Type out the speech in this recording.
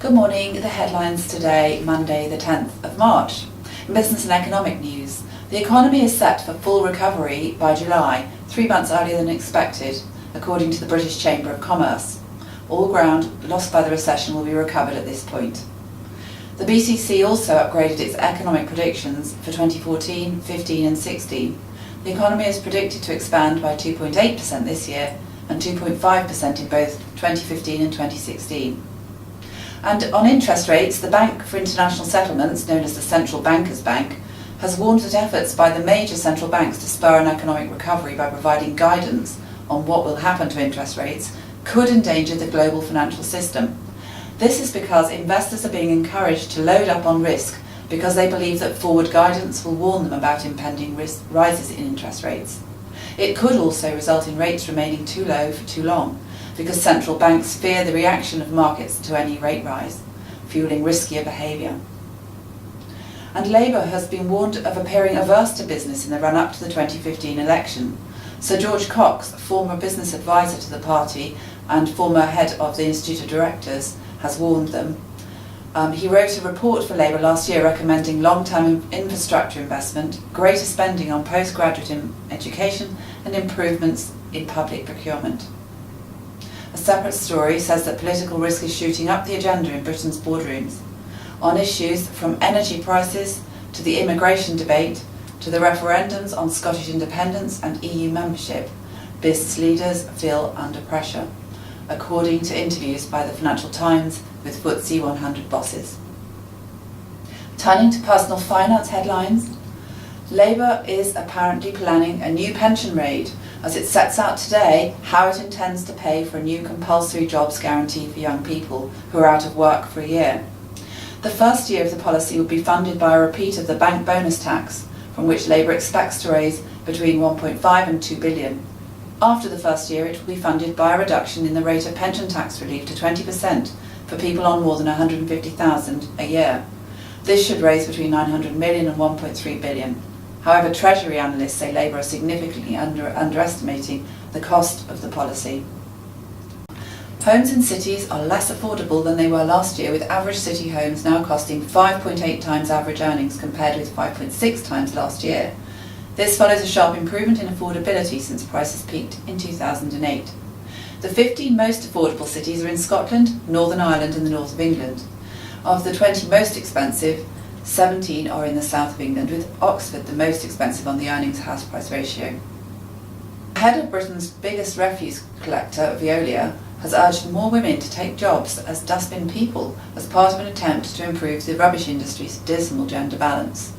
Good morning. The headlines today, Monday the 10th of March. In business and economic news, the economy is set for full recovery by July, 3 months earlier than expected, according to the British Chamber of Commerce. All ground lost by the recession will be recovered at this point. The BCC also upgraded its economic predictions for 2014, 15 and 16. The economy is predicted to expand by 2.8% this year and 2.5% in both 2015 and 2016. And on interest rates, the Bank for International Settlements, known as the Central Bankers' Bank, has warned that efforts by the major central banks to spur an economic recovery by providing guidance on what will happen to interest rates could endanger the global financial system. This is because investors are being encouraged to load up on risk because they believe that forward guidance will warn them about impending rises in interest rates. It could also result in rates remaining too low for too long, because central banks fear the reaction of markets to any rate rise, fueling riskier behaviour. And Labour has been warned of appearing averse to business in the run-up to the 2015 election. Sir George Cox, former business advisor to the party and former head of the Institute of Directors, has warned them. He wrote a report for Labour last year recommending long-term infrastructure investment, greater spending on postgraduate education and improvements in public procurement. A separate story says that political risk is shooting up the agenda in Britain's boardrooms, on issues from energy prices to the immigration debate to the referendums on Scottish independence and EU membership. Business leaders feel under pressure, according to interviews by the Financial Times with FTSE 100 bosses. Turning to personal finance headlines, Labour is apparently planning a new pension raid as it sets out today how it intends to pay for a new compulsory jobs guarantee for young people who are out of work for a year. The first year of the policy will be funded by a repeat of the bank bonus tax, from which Labour expects to raise between 1.5 and 2 billion. After the first year, it will be funded by a reduction in the rate of pension tax relief to 20% for people on more than 150,000 a year. This should raise between 900 million and 1.3 billion. However, Treasury analysts say Labour are significantly underestimating the cost of the policy. Homes in cities are less affordable than they were last year, with average city homes now costing 5.8 times average earnings compared with 5.6 times last year. This follows a sharp improvement in affordability since prices peaked in 2008. The 15 most affordable cities are in Scotland, Northern Ireland and the north of England. Of the 20 most expensive, 17 are in the south of England, with Oxford the most expensive on the earnings-house price ratio. The head of Britain's biggest refuse collector, Veolia, has urged more women to take jobs as dustbin people as part of an attempt to improve the rubbish industry's dismal gender balance.